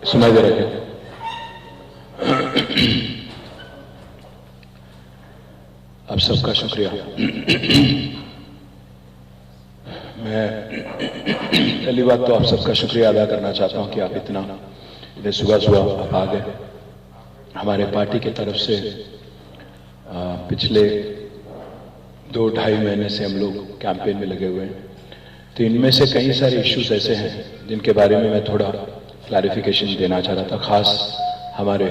सुनाई दे रहा है? आप सबका शुक्रिया। मैं पहली बात तो आप सबका शुक्रिया अदा करना चाहता हूं कि आप इतने सुबह सुबह आप आ गए। हमारे पार्टी की तरफ से पिछले 2-2.5 महीने से हम लोग कैंपेन में लगे हुए हैं, तो इनमें से कई सारे इश्यूज ऐसे हैं जिनके बारे में मैं थोड़ा क्लैरिफिकेशन देना चाह रहा था। खास हमारे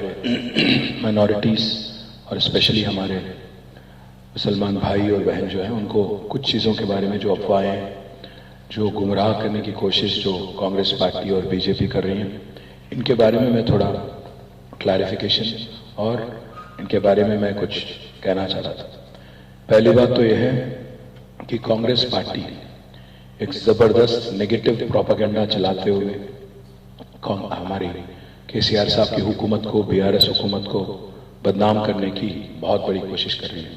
माइनॉरिटीज़ और स्पेशली हमारे मुसलमान भाई और बहन जो हैं, उनको कुछ चीज़ों के बारे में जो अफवाहें, जो गुमराह करने की कोशिश जो कांग्रेस पार्टी और बीजेपी कर रही हैं, इनके बारे में मैं थोड़ा क्लैरिफिकेशन और इनके बारे में मैं कुछ कहना चाह रहा था। पहली बात तो यह है कि कांग्रेस पार्टी एक ज़बरदस्त नेगेटिव प्रोपेगेंडा चलाते हुए हमारी केसीआर साहब की हुकूमत को, बीआरएस हुकूमत को बदनाम करने की बहुत बड़ी कोशिश कर रही है।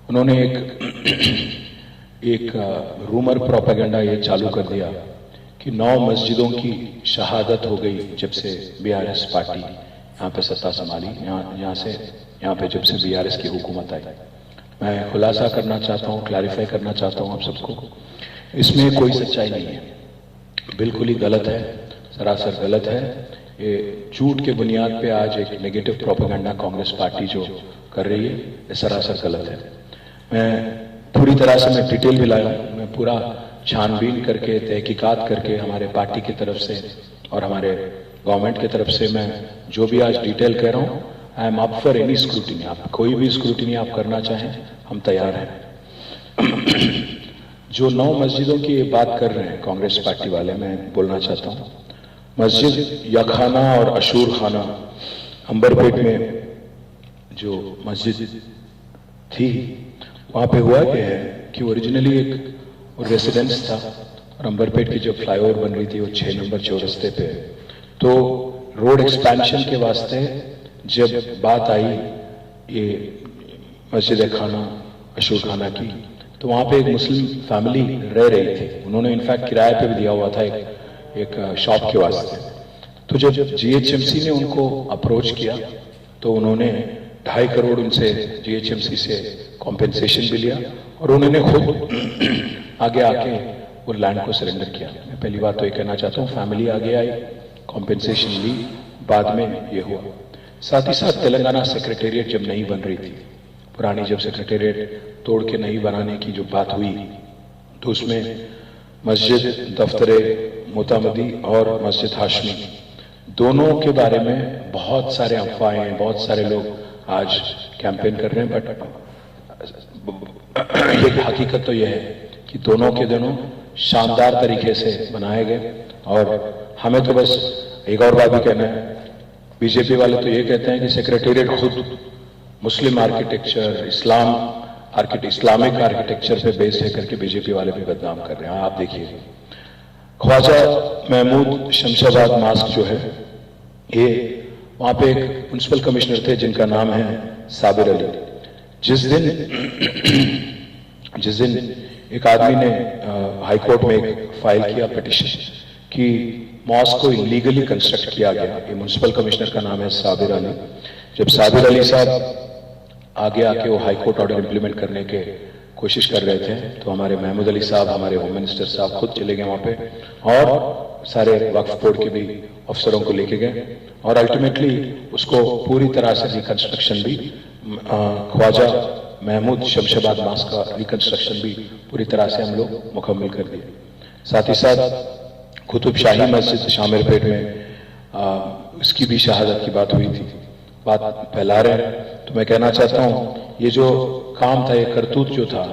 उन्होंने एक रूमर प्रोपेगेंडा ये चालू कर दिया कि 9 मस्जिदों की शहादत हो गई जब से बीआरएस पार्टी यहाँ पे सत्ता संभाली, यहाँ पे जब से बीआरएस की हुकूमत आई। मैं खुलासा करना चाहता हूँ, क्लैरिफाई करना चाहता हूँ आप सबको, इसमें कोई सच्चाई नहीं है, बिल्कुल ही गलत है, सरासर गलत है। ये झूठ के बुनियाद पे आज एक नेगेटिव प्रोपेगेंडा कांग्रेस पार्टी जो कर रही है, ये सरासर गलत है। मैं पूरी तरह से मैं डिटेल भी लाया, मैं पूरा छानबीन करके, तहकीकात करके हमारे पार्टी की तरफ से और हमारे गवर्नमेंट की तरफ से मैं जो भी आज डिटेल कह रहा हूँ, I am up for any scrutiny. आप कोई भी स्क्रूटिनी आप करना चाहें, हम तैयार हैं। जो 9 मस्जिदों की बात कर रहे हैं कांग्रेस पार्टी वाले, मैं बोलना चाहता हूँ, मस्जिद यखाना और अशूर खाना अंबरपेट में जो मस्जिद थी, वहाँ पे हुआ क्या है कि ओरिजिनली एक रेसिडेंस था और अंबरपेट की जो फ्लाईओवर बन रही थी वो 6 नंबर चौरस्ते पे, तो रोड एक्सपेंशन के वास्ते जब बात आई ये मस्जिद खाना अशूर खाना की, तो वहाँ पे एक मुस्लिम फैमिली रह रही थी। उन्होंने इनफैक्ट किराए पे भी दिया हुआ था एक शॉप के वास्ते। तो जब जीएचएमसी ने उनको अप्रोच किया तो उन्होंने 2.5 करोड़ उनसे जीएचएमसी से कॉम्पेंसेशन भी लिया और उन्होंने खुद आगे आके वो लैंड को सरेंडर किया। मैं पहली बात तो ये कहना चाहता हूँ, फैमिली आगे आई, कॉम्पेंसेशन ली, बाद में ये हुआ। साथ ही साथ तेलंगाना सेक्रेटेरिएट जब नहीं बन रही थी, पुरानी जब सेक्रेटेरिएट तोड़ के नहीं बनाने की जो बात हुई, तो उसमें मस्जिद दफ्तरे मोतामदी और मस्जिद हाशमी दोनों के बारे में बहुत सारे अफवाहें, बहुत सारे लोग आज कैंपेन कर रहे हैं, बट ये हकीकत तो यह है कि दोनों के दोनों शानदार तरीके से बनाए गए। और हमें तो बस एक और बात भी कहना है, बीजेपी वाले तो ये कहते हैं कि सेक्रेटेरिएट खुद मुस्लिम आर्किटेक्चर, इस्लामिक आर्किटेक्चर पे बेस्ड है करके बीजेपी वाले भी बदनाम कर रहे हैं। आप देखिए, ख्वाजा महमूद शमशाबाद मास्क जो है, ये वहां पे एक म्युनिसिपल कमिश्नर थे जिनका नाम है साबिर अली। जिस दिन एक आदमी ने हाई कोर्ट में एक फाइल किया पिटिशन कि मॉस्क को इलीगली कंस्ट्रक्ट किया गया, ये म्युनिसिपल कमिश्नर का नाम है साबिर अली। जब साबिर अली साहब आगे आके वो हाई कोर्ट ऑर्डर इंप्लीमेंट करने के कोशिश कर रहे थे, तो हमारे महमूद अली साहब, हमारे होम मिनिस्टर साहब खुद चले गए वहां पे और सारे वक्फ बोर्ड के भी अफसरों को लेके गए और अल्टीमेटली उसको पूरी तरह से रिकंस्ट्रक्शन भी, ख्वाजा महमूद शमशाबाद मास्क का रिकंस्ट्रक्शन भी पूरी तरह से हम लोग मुकम्मल कर दिए। साथ ही साथ कुतुब शाही मस्जिद शामिरपेट में इसकी भी शहादत की बात हुई थी, बात फैला रहे हैं। तो मैं कहना चाहता हूँ, ये जो काम था, ये करतूत जो था,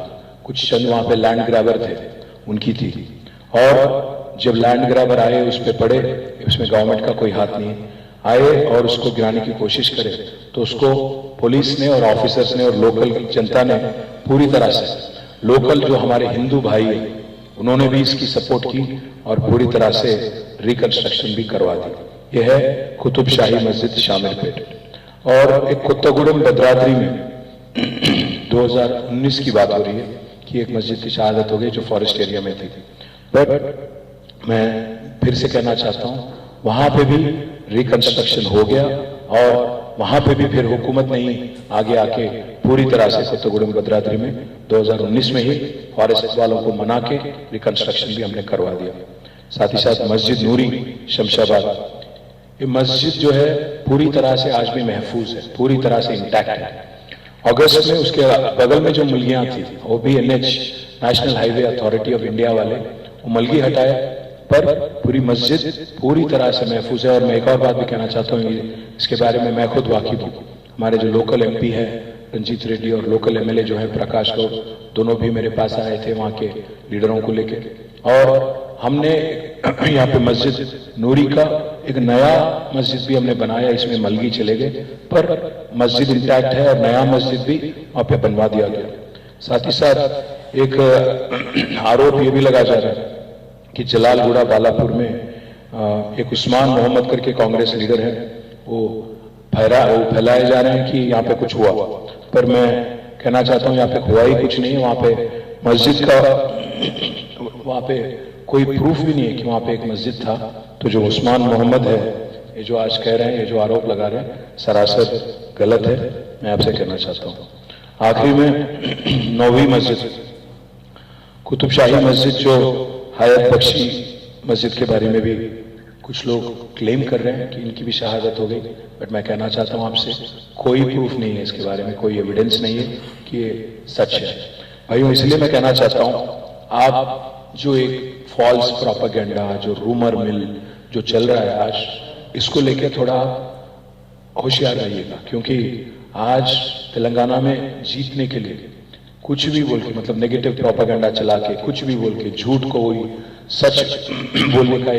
कुछ चंद वहां पे लैंड ग्रैबर थे उनकी थी, और जब लैंड ग्रैबर आए उस पर पड़े, उसमें गवर्नमेंट का कोई हाथ नहीं आए और उसको गिराने की कोशिश करे, तो उसको पुलिस ने और ऑफिसर्स ने और लोकल जनता ने पूरी तरह से, लोकल जो हमारे हिंदू भाई है उन्होंने भी इसकी सपोर्ट की और पूरी तरह से रिकंस्ट्रक्शन भी करवा दी। यह है कुतुब शाही मस्जिद शामिरपेट। और एक कुत्तागुड़म भद्राद्री में 2019 की बात हो रही है कि एक मस्जिद की शहादत हो गई जो फॉरेस्ट एरिया में थी। बट मैं फिर से कहना चाहता हूँ, वहां पे भी रिकंस्ट्रक्शन हो गया और वहां पे भी फिर हुकूमत ने ही आगे आके पूरी तरह से कोत्तागुडम भद्राद्री में 2019 में ही फॉरेस्ट वालों को मना के रिकंस्ट्रक्शन भी हमने करवा दिया। साथ ही साथ मस्जिद नूरी शमशाबाद, ये मस्जिद जो है पूरी तरह से आज भी महफूज है, पूरी तरह से इंटैक्ट है। अगस्त में उसके बगल में जो मुलगियां थी वो भी NH national highway authority of India वाले वो मलगी हटाए, पर पूरी मस्जिद पूरी तरह से महफूज है। और मैं एक और बात भी कहना चाहता हूँ, इसके बारे में मैं खुद वाकिफ हूँ। हमारे जो लोकल MP है रंजीत रेड्डी और लोकल MLA जो है प्रकाश गौड़, दोनों भी मेरे पास आए थे वहां के लीडरों को लेके, और हमने यहाँ पे मस्जिद नूरी का एक नया मस्जिद भी हमने बनाया। इसमें मलगी चले गए पर मस्जिद इंटैक्ट है और नया मस्जिद भी वहां पे बनवा दिया गया। साथ ही साथ एक आरोप ये भी लगा जा रहा है कि जलालगुड़ा बालापुर में एक उस्मान मोहम्मद करके कांग्रेस लीडर है, वो फैलाए जा रहे हैं कि यहाँ पे कुछ हुआ, पर मैं कहना चाहता हूँ यहाँ पे हुआ ही कुछ नहीं है। वहां पे मस्जिद का वहां पे कोई प्रूफ भी नहीं है कि वहां पे एक मस्जिद था। तो जो उस्मान मोहम्मद है, ये जो आज कह रहे हैं, ये जो आरोप लगा रहे हैं, सरासर गलत है। मैं आपसे कहना चाहता हूँ आखिरी में 9वीं मस्जिद कुतुबशाही मस्जिद जो हयात बख्शी मस्जिद के बारे में भी कुछ लोग क्लेम कर रहे हैं कि इनकी भी शहादत हो गई, बट मैं कहना चाहता हूं आपसे कोई प्रूफ नहीं है इसके बारे में, कोई एविडेंस नहीं है कि ये सच है। भाइयों, इसलिए मैं कहना चाहता हूं आप जो एक फॉल्स प्रोपेगेंडा, जो रूमर मिल जो चल रहा है आज, इसको लेके थोड़ा होशियार रहिएगा, क्योंकि आज तेलंगाना में जीतने के लिए कुछ भी बोल के, मतलब नेगेटिव प्रोपेगेंडा चला के, कुछ भी बोल के, झूठ को वही सच बोलने का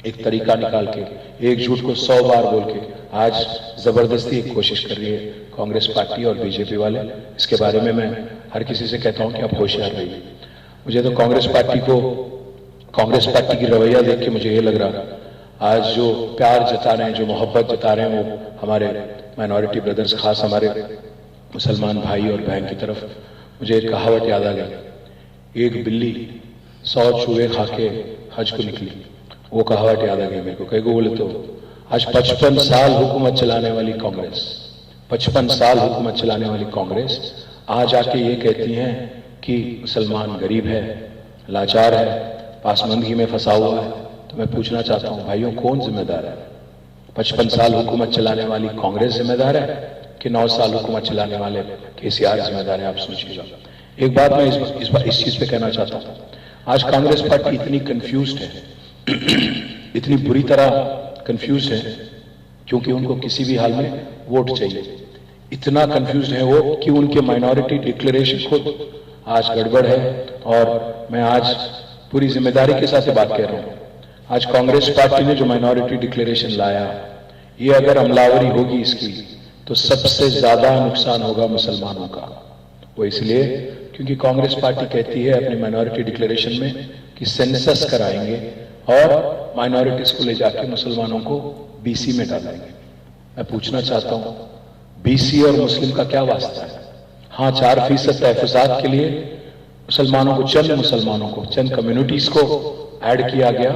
एक तरीका निकाल के, एक झूठ को 100 बार बोल के आज जबरदस्ती एक कोशिश कर रही है कांग्रेस पार्टी और बीजेपी वाले। इसके बारे में मैं हर किसी से कहता हूं कि आप होशियार रहिए। मुझे तो कांग्रेस पार्टी की रवैया देख के मुझे ये लग रहा, आज जो प्यार जता रहे हैं, जो मोहब्बत जता रहे हैं, वो हमारे माइनॉरिटी ब्रदर्स, खास हमारे मुसलमान भाई और बहन की तरफ, मुझे एक कहावत याद आ गई, एक बिल्ली 100 चूहे खा के हज को निकली। वो कहावत याद आ गई मेरे को। कई को बोले तो आज 55 साल हुकूमत चलाने वाली कांग्रेस, 55 साल हुकूमत चलाने वाली कांग्रेस आज आके ये कहती हैं कि मुसलमान गरीब है, लाचार है, पासमंदगी में फंसा हुआ है। तो मैं पूछना चाहता हूं भाइयों, कौन जिम्मेदार है? 55 साल हुकूमत चलाने वाली कांग्रेस जिम्मेदार है कि 9 साल हुकूमत चलाने वाले KCR जिम्मेदार है? आप सोचिएगा। एक बात मैं इस चीज पे कहना चाहता हूं, आज कांग्रेस पार्टी इतनी कंफ्यूज्ड है, इतनी बुरी तरह कंफ्यूज है, क्योंकि उनको किसी भी हाल में वोट चाहिए। इतना कंफ्यूज है वो कि उनके माइनॉरिटी डिक्लेरेशन खुद आज गड़बड़ है। और मैं आज पूरी जिम्मेदारी के साथ बात कह रहा हूं, आज कांग्रेस पार्टी ने जो माइनॉरिटी डिक्लेरेशन लाया, ये अगर अमलावरी होगी इसकी, तो सबसे ज्यादा नुकसान होगा मुसलमानों का। वो इसलिए क्योंकि कांग्रेस पार्टी कहती है अपने माइनॉरिटी डिक्लेरेशन में कि सेंसस कराएंगे और माइनॉरिटीज को ले जाके मुसलमानों को BC में डालेंगे। मैं पूछना चाहता हूं, BC और मुस्लिम का क्या वास्ता है? हाँ, 4% तहफुजात के लिए मुसलमानों को, चंद मुसलमानों को, चंद कम्युनिटीज को ऐड किया गया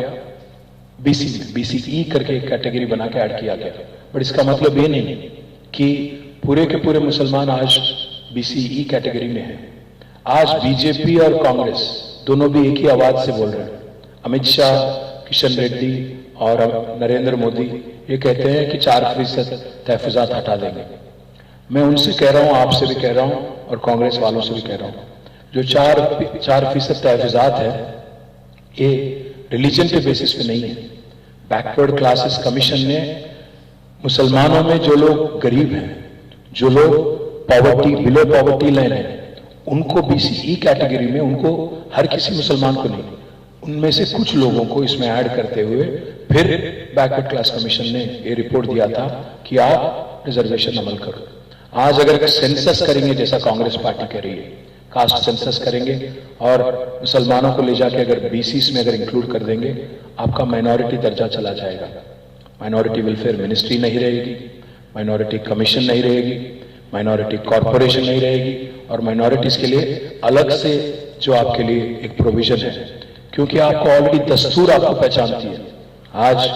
BC में, BCE करके एक कैटेगरी बना के ऐड किया गया। बट इसका मतलब ये नहीं कि पूरे के पूरे मुसलमान आज BCE कैटेगरी में है। आज बीजेपी और कांग्रेस दोनों भी एक ही आवाज से बोल रहे हैं। अमित शाह, किशन रेड्डी और नरेंद्र मोदी ये कहते हैं कि 4% तहफुजात हटा देंगे। मैं उनसे कह रहा हूं, आपसे भी कह रहा हूं और कांग्रेस वालों से भी कह रहा हूं, जो 4% तहफुजात है ये रिलीजन के बेसिस पे नहीं है। बैकवर्ड क्लासेस कमीशन ने मुसलमानों में जो लोग गरीब हैं, जो लोग पॉवर्टी, बिलो पॉवर्टी लाइन है, उनको BCE कैटेगरी में, उनको हर किसी मुसलमान को नहीं, उनमें से कुछ लोगों को इसमें ऐड करते हुए फिर बैकवर्ड क्लास कमीशन ने ये रिपोर्ट दिया था कि आप रिजर्वेशन अमल करो। आज अगर सेंसस करेंगे, जैसा कांग्रेस पार्टी कह रही है, कास्ट सेंसस करेंगे और मुसलमानों को ले जाके अगर BCs में अगर इंक्लूड कर देंगे, आपका माइनॉरिटी दर्जा चला जाएगा। माइनॉरिटी वेलफेयर मिनिस्ट्री नहीं रहेगी, माइनॉरिटी कमीशन नहीं रहेगी, माइनॉरिटी कॉर्पोरेशन नहीं रहेगी, और माइनॉरिटीज के लिए अलग से जो आपके लिए एक प्रोविजन है, क्योंकि आपको ऑलरेडी दस्तूर आपको पहचानती है। आज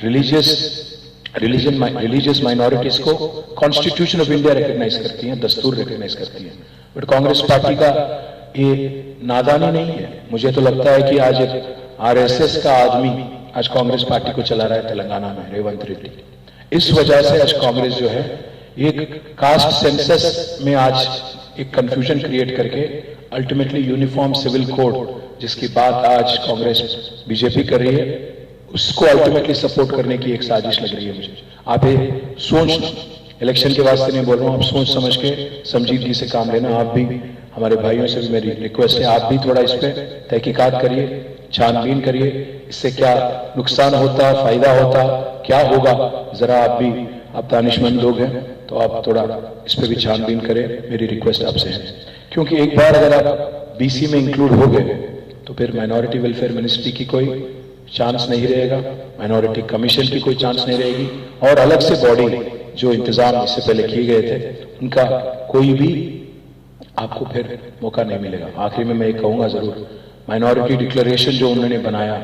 रिलीजियस माइनॉरिटीज को कॉन्स्टिट्यूशन ऑफ इंडिया रिकॉग्नाइज करती है, दस्तूर रिकॉग्नाइज करती है। बट कांग्रेस पार्टी का ये नादानी नहीं है। मुझे तो लगता है कि आज एक आरएसएस का आदमी आज कांग्रेस पार्टी को चला रहा है तेलंगाना में, रेवंत रेड्डी। इस वजह से आज कांग्रेस जो है एक कास्ट सेंसस में आज एक कंफ्यूजन क्रिएट करके अल्टीमेटली यूनिफॉर्म सिविल कोड जिसकी बात आज कांग्रेस बीजेपी कर रही है, उसको अल्टीमेटली सपोर्ट करने की एक साजिश लग रही है मुझे। आप ये सोचना, इलेक्शन के वास्ते नहीं बोल रहा हूं, आप सोच समझ के संजीदगी से काम लेना। आप भी, हमारे भाइयों से भी मेरी रिक्वेस्ट है, आप भी थोड़ा इस पे तहकीकात करिए, छानबीन करिए, इससे क्या नुकसान होता, फायदा होता, क्या होगा, जरा आप भी, आप दानिशमंद लोग हैं तो आप थोड़ा इस पे भी छानबीन करें, मेरी रिक्वेस्ट आपसे है। क्योंकि एक बार अगर आप बीसी में इंक्लूड हो गए तो फिर माइनॉरिटी वेलफेयर मिनिस्ट्री की कोई चांस नहीं रहेगा, माइनॉरिटी कमीशन की कोई चांस नहीं रहेगी, और अलग से बॉडी जो इंतजाम इससे पहले किए गए थे उनका कोई भी आपको फिर मौका नहीं मिलेगा। आखिरी में मैं ये कहूंगा जरूर, माइनॉरिटी डिक्लेरेशन जो उन्होंने बनाया,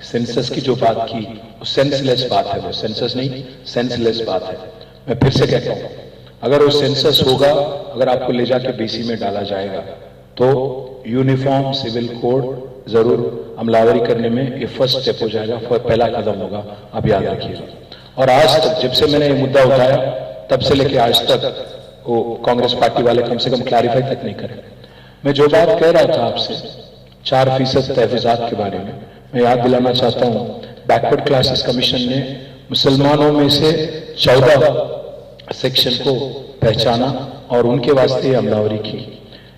सेंसस की जो बात की, वो सेंसलेस बात है, वो सेंसस नहीं सेंसलेस बात है। मैं फिर से कहता हूं, अगर वो सेंसस होगा, अगर आपको ले जाके बीसी में डाला जाएगा तो यूनिफॉर्म सिविल कोड जरूर अमलावरी करने में ये फर्स्ट स्टेप हो जाएगा, पहला कदम होगा, आप याद रखिएगा। और आज तक जब से मैंने ये मुद्दा उठाया तब से लेके आज तक वो कांग्रेस पार्टी वाले कम से कम क्लैरिफाई तक नहीं करे। मैं जो बात कह रहा था आपसे 4% तहफुजात के बारे में, मैं याद दिलाना चाहता हूं, बैकवर्ड क्लासेस कमीशन ने मुसलमानों में से 14 सेक्शन को पहचाना और उनके वास्ते अमलावरी की।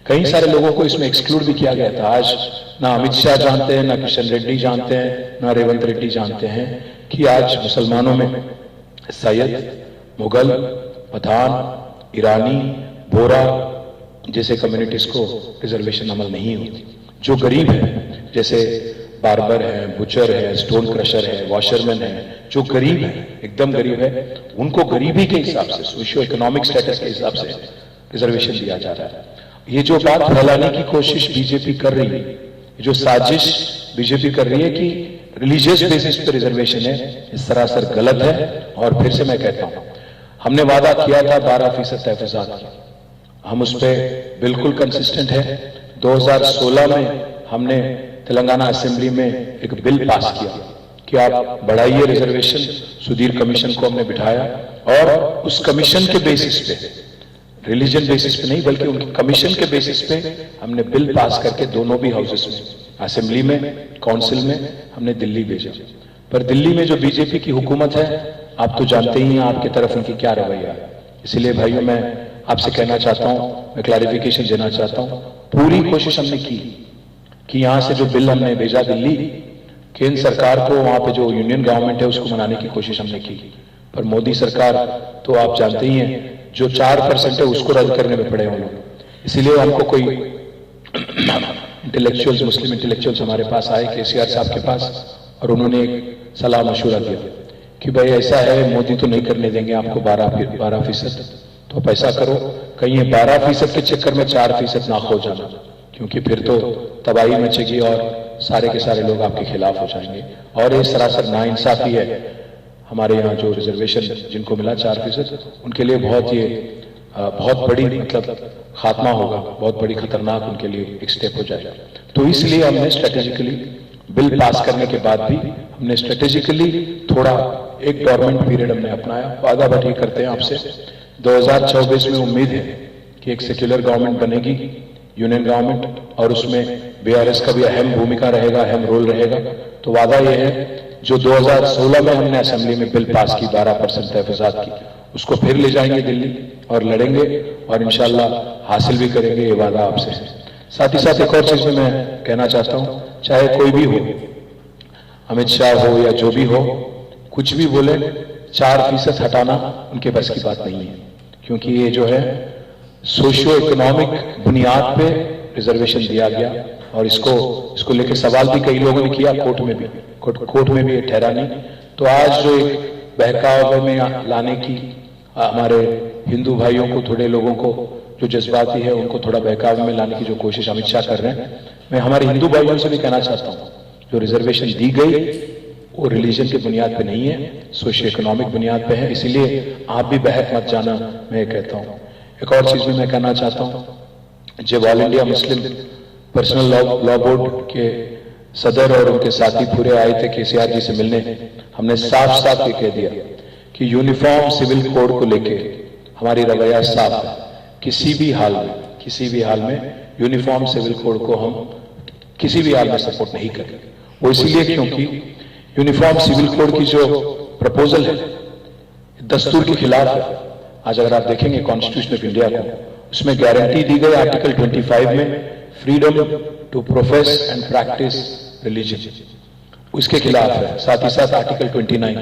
कई सारे लोगों को इसमें एक्सक्लूड भी किया गया था। आज ना अमित शाह जानते हैं, ना किशन रेड्डी जानते हैं, ना रेवंत रेड्डी जानते हैं कि आज मुसलमानों में सैयद, मुगल, पठान, ईरानी, बोरा जैसे कम्युनिटीज को रिजर्वेशन अमल नहीं होती। जो गरीब है, जैसे बार्बर है, बुचर है, स्टोन क्रशर है, वॉशरमैन है, जो गरीब है, एकदम गरीब है, उनको गरीबी के हिसाब से, सोशियो इकोनॉमिक स्टेटस के हिसाब से रिजर्वेशन दिया जा रहा है। ये जो बात फैलाने की कोशिश बीजेपी कर रही है, जो साजिश बीजेपी कर रही है कि रिलीजियस बेसिस पे रिजर्वेशन है, इस सरासर गलत है। और फिर से मैं कहता हूं, हमने वादा किया था 12% तहफुजात की, हम उस पर बिल्कुल कंसिस्टेंट है। 2016 में हमने तेलंगाना असेंबली में एक बिल पास किया कि आप बढ़ाइए रिजर्वेशन, सुधीर कमीशन को हमने बिठाया और उस कमीशन के बेसिस पे, रिलीजन बेसिस पे नहीं बल्कि उनके कमीशन के बेसिस पे हमने बिल पास करके दोनों भी हाउसेस में, असेंबली में, काउंसिल में हमने दिल्ली भेजा। पर दिल्ली में जो बीजेपी की हुकूमत है, आप तो जानते ही हैं आपकी तरफ उनकी क्या रवैया है। इसलिए भाइयों, मैं आपसे कहना चाहता हूं, मैं क्लैरिफिकेशन देना चाहता हूं, पूरी कोशिश हमने की कि यहां से जो बिल हमने भेजा दिल्ली, केंद्र सरकार को, वहां पे जो यूनियन गवर्नमेंट है उसको मनाने की कोशिश हमने की। पर मोदी सरकार तो आप जानते ही हैं, जो 4% है उसको रद्द करने में पड़े हम लोग। इसीलिए हमको कोई इंटेलेक्चुअल्स, मुस्लिम इंटेलेक्चुअल्स हमारे पास आए, केसीआर साहब के पास, और उन्होंने एक सलाह मशूरा दिया कि भाई ऐसा है, मोदी तो नहीं करने देंगे आपको 12%, तो आप ऐसा करो, कहीं ये 12% के चक्कर में 4% ना हो जाना, क्योंकि फिर तो तबाही मचेगी और सारे के सारे लोग आपके खिलाफ हो जाएंगे। और ये सरासर नाइंसाफी है। हमारे यहाँ जो रिजर्वेशन जिनको मिला 4%, उनके लिए बहुत बड़ी मतलब खात्मा होगा, बहुत बड़ी खतरनाक उनके लिए एक स्टेप हो जाएगा। तो इसलिए हमने स्ट्रेटेजिकली बिल पास करने के बाद भी हमने स्ट्रेटेजिकली थोड़ा एक गवर्नमेंट पीरियड हमने अपनाया। वादा बाटी करते हैं आपसे, 2024 में उम्मीद है कि एक सेक्युलर गवर्नमेंट बनेगी, यूनियन गवर्नमेंट, और उसमें बीआरएस का भी अहम भूमिका रहेगा, अहम रोल रहेगा। तो वादा यह है, जो 2016 में हमने असेंबली में बिल पास की 12% तहफुजात की, उसको फिर ले जाएंगे दिल्ली और लड़ेंगे और इंशाल्लाह हासिल भी करेंगे, ये वादा आपसे। साथ ही साथ एक और चीज में मैं कहना चाहता हूं, चाहे कोई भी हो, अमित शाह हो या जो भी हो, कुछ भी बोले, 4% हटाना उनके बस की बात नहीं है। क्योंकि ये जो है सोशियो इकोनॉमिक बुनियाद पे रिजर्वेशन दिया गया, और इसको लेकर सवाल भी कई लोगों ने किया, कोर्ट में भी ठहरा नहीं। तो आज जो एक बहकावे में लाने की, हमारे हिंदू भाइयों को, थोड़े लोगों को जो जज्बाती है उनको थोड़ा बहकावे में लाने की जो कोशिश अमित शाह कर रहे हैं, मैं हमारे हिंदू भाइयों से भी कहना चाहता हूं, जो रिजर्वेशन दी गई वो रिलीजन की बुनियाद पे नहीं है, सोशियो इकोनॉमिक बुनियाद पे है। इसीलिए आप भी बहक मत जाना, मैं कहता हूँ। एक और चीज भी मैं कहना चाहता हूँ, जब all India Muslim personal law board के सदर और उनके साथी पूरे आए थे केसीआर जी से मिलने, हमने साफ साफ ये कह दिया कि यूनिफॉर्म सिविल कोड को लेके हमारी रवैया साफ है। किसी भी हाल में यूनिफॉर्म सिविल कोड को हम किसी भी हाल में सपोर्ट नहीं करेंगे। वो इसीलिए क्योंकि यूनिफॉर्म सिविल कोड की जो प्रपोजल है दस्तूर के खिलाफ है। आज अगर आप देखेंगे कॉन्स्टिट्यूशन ऑफ इंडिया को, उसमें गारंटी दी गई आर्टिकल 25 में freedom to profess and practice religion, उसके खिलाफ है। साथ ही साथ article 29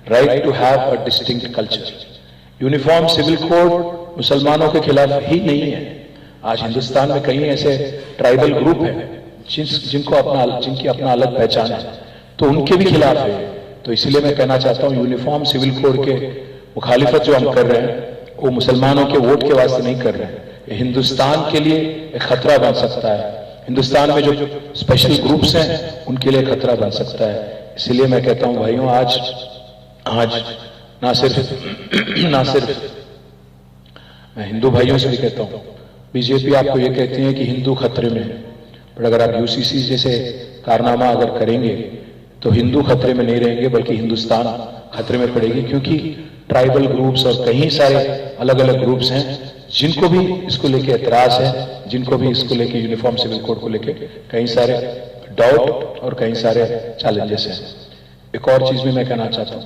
right to have a distinct culture. Uniform civil code मुसलमानों के खिलाफ ही नहीं है। आज हिंदुस्तान में कई ऐसे ट्राइबल ग्रुप हैं जिनकी अपना अलग पहचान है, तो उनके भी खिलाफ है। तो इसलिए मैं कहना चाहता हूं यूनिफॉर्म सिविल कोड के मुखालिफत जो हम कर रहे हैं वो मुसलमानों के वोट के वास्ते नहीं कर रहे हैं। ये हिंदुस्तान के लिए एक खतरा बन सकता है। हिंदुस्तान में जो स्पेशल ग्रुप्स हैं उनके लिए खतरा बन सकता है। इसलिए मैं कहता हूं भाइयों, आज ना सिर्फ मैं हिंदू भाइयों से भी कहता हूं, बीजेपी आपको ये कहती है कि हिंदू खतरे में है, पर अगर आप यूसीसी जैसे कारनामा अगर करेंगे तो हिंदू खतरे में नहीं रहेंगे बल्कि हिंदुस्तान खतरे में पड़ेगी। क्योंकि ट्राइबल ग्रुप्स और कई सारे अलग अलग ग्रुप्स हैं जिनको भी इसको लेके एतराज है, जिनको भी इसको लेके यूनिफॉर्म सिविल कोड को लेके कई सारे डाउट और कई सारे चैलेंजेस हैं। एक और चीज भी मैं कहना चाहता हूं,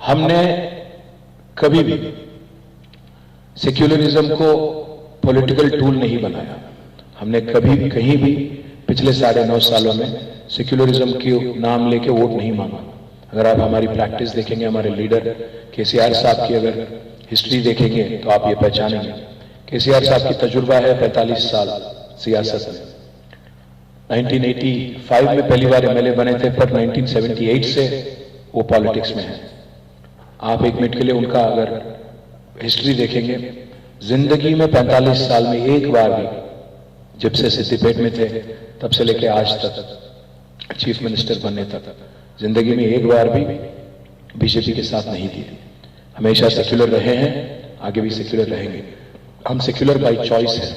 हमने कभी भी सेक्युलरिज्म को पॉलिटिकल टूल नहीं बनाया। हमने कभी भी कहीं भी पिछले 9.5 सालों में सेक्युलरिज्म के नाम लेके वोट नहीं मांगा। अगर आप हमारी प्रैक्टिस देखेंगे, हमारे लीडर केसीआर साहब की अगर हिस्ट्री देखेंगे तो आप ये पहचानेंगे। केसीआर साहब की तजुर्बा है 45 साल सियासत में। 1985 में पहली बार एमएलए बने थे, पर 1978 से वो पॉलिटिक्स में है। आप एक मिनट के लिए उनका अगर हिस्ट्री देखेंगे, जिंदगी में 45 साल में एक बार भी, जब से सिद्दीपेट में थे तब से लेके आज तक चीफ मिनिस्टर बनने तक, जिंदगी में एक बार भी बीजेपी के साथ नहीं दिए। हमेशा सेक्युलर रहे हैं, आगे भी सेक्युलर रहेंगे। हम सेक्युलर बाय चॉइस है,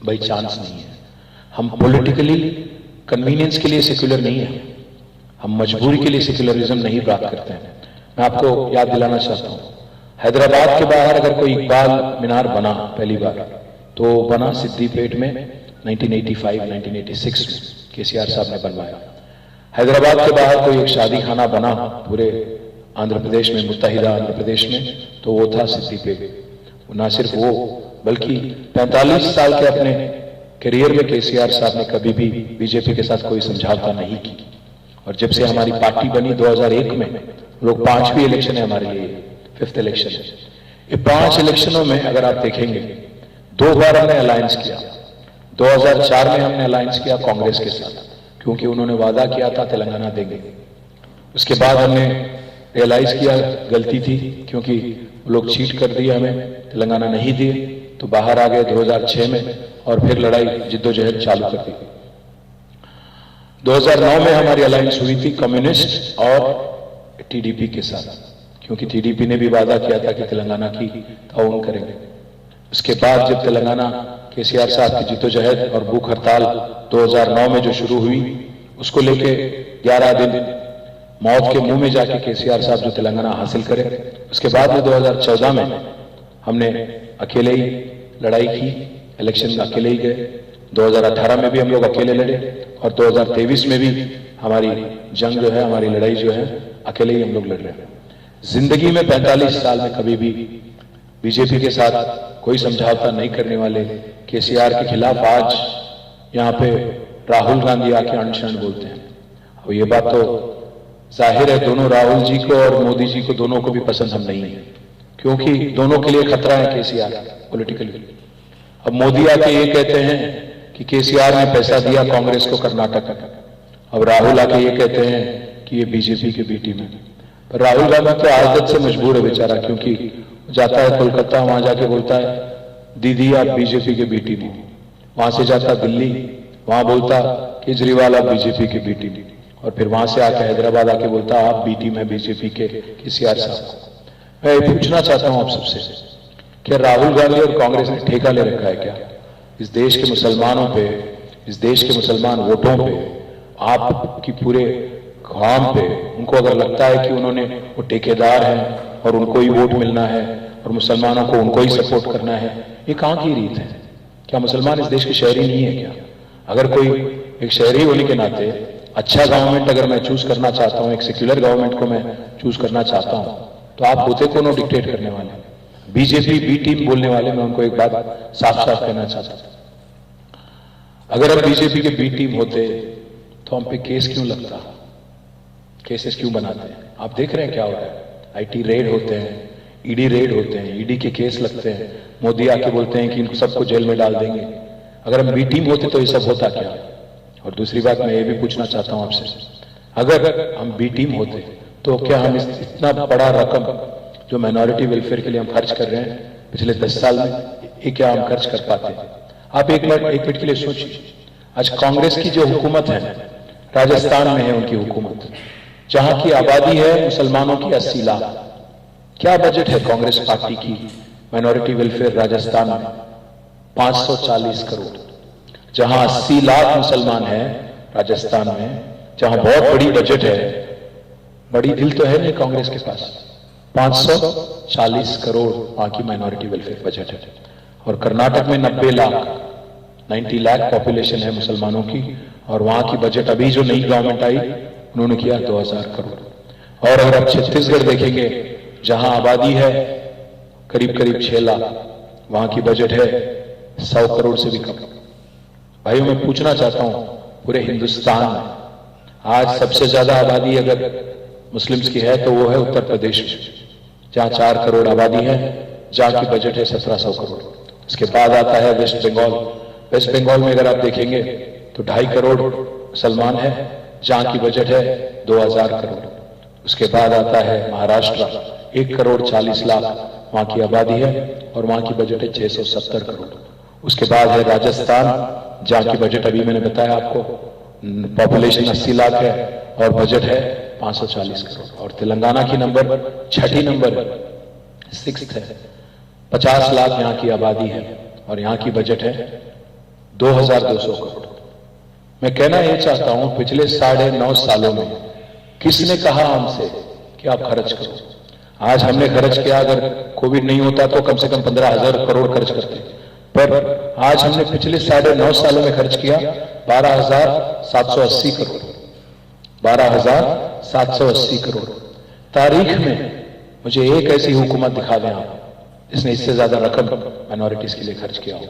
बाय चांस नहीं है। हम पॉलिटिकली कन्वीनियंस के लिए सेक्युलर नहीं है, हम मजबूरी के लिए सेक्युलरिज्म नहीं प्राप्त करते हैं। मैं आपको याद दिलाना चाहता हूं, हैदराबाद के बाहर अगर कोई इकबाल मीनार बना पहली बार, तो बना सिद्दीपेट में 1985-1986 में केसीआर साहब ने बनवाया। हैदराबाद के बाहर कोई एक शादी खाना बना पूरे आंध्र प्रदेश में, मुत्तहिदा आंध्र प्रदेश में, तो वो था सिद्दीपेट। ना सिर्फ वो बल्कि 45 साल के अपने करियर में केसीआर साहब ने कभी भी बीजेपी के साथ कोई समझौता नहीं की। और जब से हमारी पार्टी बनी 2001 में, लोग 5वीं इलेक्शन है हमारे लिए, 5th इलेक्शन है। ये 5 इलेक्शनों में अगर आप देखेंगे 2 बार हमने अलायंस किया। 2004 में हमने अलायंस किया कांग्रेस के साथ, क्योंकि उन्होंने वादा किया था तेलंगाना देंगे। उसके बाद हमने रियलाइज किया गलती थी, क्योंकि लोग चीट कर दिए, हमें तेलंगाना नहीं दिए, तो बाहर आ गए 2006 में और फिर लड़ाई जिद्दोजहद चालू कर दी। 2009 में हमारी अलायंस हुई थी कम्युनिस्ट और टीडीपी के साथ, क्योंकि टीडीपी ने भी वादा किया था कि तेलंगाना की ताउन करेंगे। उसके बाद जब तेलंगाना केसीआर साहब की जिद्दोजहद और भूख हड़ताल 2009 में जो शुरू हुई, उसको लेके 11 दिन मौत के मुंह में जाके केसीआर साहब जो तेलंगाना हासिल करे, उसके बाद में 2014 में हमने अकेले ही लड़ाई की, इलेक्शन में अकेले ही गए। 2018 में भी हम लोग अकेले लड़े और 2023 में भी हमारी जंग जो है, हमारी लड़ाई जो है, अकेले ही हम लोग लड़ रहे हैं। जिंदगी में 45 साल में कभी भी बीजेपी के साथ कोई समझौता नहीं करने वाले केसीआर के खिलाफ आज यहाँ पे राहुल गांधी आके अनशन बोलते हैं। और ये बात तो जाहिर है दोनों राहुल जी को और मोदी जी को, दोनों को भी पसंद हम नहीं है, क्योंकि दोनों के लिए खतरा है केसीआर पॉलिटिकली। अब मोदी आके ये कहते हैं कि केसीआर ने पैसा दिया कांग्रेस को कर्नाटक में, अब राहुल आके ये कहते हैं कि ये बीजेपी के बी टीम है। पर राहुल गांधी तो आदत से मजबूर है बेचारा, क्योंकि जाता है कोलकाता, वहां जाके बोलता है दीदी आप बीजेपी के बी टीम हो। वहां से जाता दिल्ली, वहां बोलता केजरीवाल आप बीजेपी के बी टीम। और फिर वहां से आके हैदराबाद आके बोलता आप बी टीम है बीजेपी के केसीआर साहब को। मैं ये पूछना चाहता हूं आप सबसे, क्या राहुल गांधी और कांग्रेस ने ठेका ले रखा है क्या इस देश के मुसलमानों पे, इस देश के मुसलमान वोटों पे, आपकी पूरे काम पे? उनको अगर लगता है कि उन्होंने वो ठेकेदार हैं और उनको ही वोट मिलना है और मुसलमानों को उनको ही सपोर्ट करना है, ये कहां की रीत है? क्या मुसलमान इस देश के शहरी नहीं है क्या? अगर कोई एक शहरी होने के नाते अच्छा गवर्नमेंट अगर मैं चूज करना चाहता हूं, एक सेक्युलर गवर्नमेंट को मैं चूज करना चाहता हूं, तो आप होते कौन हो डिक्टेट करने वाले? बीजेपी बी टीम बोलने वाले, मैं उनको एक बात साफ साफ कहना चाहता हूं, अगर हम बीजेपी के बी टीम होते तो हम पे केस क्यों लगता, केसेस क्यों बनाते हैं? आप देख रहे हैं क्या हो रहा है, आईटी रेड होते हैं, ईडी रेड होते हैं, ईडी के केस लगते हैं, मोदी आके बोलते हैं कि इनको सबको जेल में डाल देंगे। अगर हम बी टीम होते तो ये सब होता क्या? और दूसरी बात मैं ये भी पूछना चाहता हूं आपसे, अगर हम बी टीम होते तो क्या हम इतना बड़ा रकम जो माइनॉरिटी वेलफेयर के लिए हम खर्च कर रहे हैं पिछले 10 साल में, ये क्या हम खर्च कर पाते? आप एक मिनट के लिए सोचिए, आज कांग्रेस की जो हुकूमत है, राजस्थान में है उनकी हुकूमत, जहां की आबादी है मुसलमानों की 80 लाख, क्या बजट है कांग्रेस पार्टी की माइनॉरिटी वेलफेयर राजस्थान में? 540 करोड़। जहां 80 लाख मुसलमान हैं राजस्थान में, जहां बहुत बड़ी बजट है, बड़ी दिल तो है नहीं कांग्रेस के पास, 540 करोड़ वहां की माइनॉरिटी वेलफेयर बजट है। और कर्नाटक में 90 लाख पॉपुलेशन है मुसलमानों की, और वहां की बजट अभी जो नई गवर्नमेंट आई उन्होंने किया 2000 करोड़। और अगर आप छत्तीसगढ़ देखेंगे जहां आबादी है करीब 6 लाख, वहां की बजट है 100 करोड़ से भी कम। भाइयों, मैं पूछना चाहता हूं, पूरे हिंदुस्तान में आज सबसे ज्यादा आबादी अगर मुस्लिम्स की है तो वो है उत्तर प्रदेश में, जहां 4 करोड़ आबादी है, जहां की बजट है 1700 करोड़। उसके बाद आता है वेस्ट बंगाल। वेस्ट बंगाल में अगर आप देखेंगे तो 2.5 करोड़ मुसलमान है, जहां की बजट है 2000 करोड़। उसके बाद आता है महाराष्ट्र, 1 करोड़ 40 लाख वहां की आबादी है और वहां की बजट है 670 करोड़। उसके बाद है राजस्थान, जहां की बजट अभी मैंने बताया आपको, पॉपुलेशन 80 लाख है और बजट है 540 करोड़। और तेलंगाना की छठी नंबर 6th है, 50 लाख यहां की आबादी है और यहां की बजट है 2200 करोड़। मैं कहना यह चाहता हूं, पिछले 9.5 सालों में किसने कहा हमसे कि आप खर्च करो? आज हमने खर्च किया, अगर कोविड नहीं होता तो कम से कम 15,000 करोड़ खर्च करते, पर आज हमने पिछले 9.5 सालों में खर्च किया 12,780 करोड़। 12,780 करोड़। तारीख में मुझे एक ऐसी हुकूमत दिखा दें आप जिसने इससे ज्यादा रकम माइनॉरिटीज के लिए खर्च किया हो,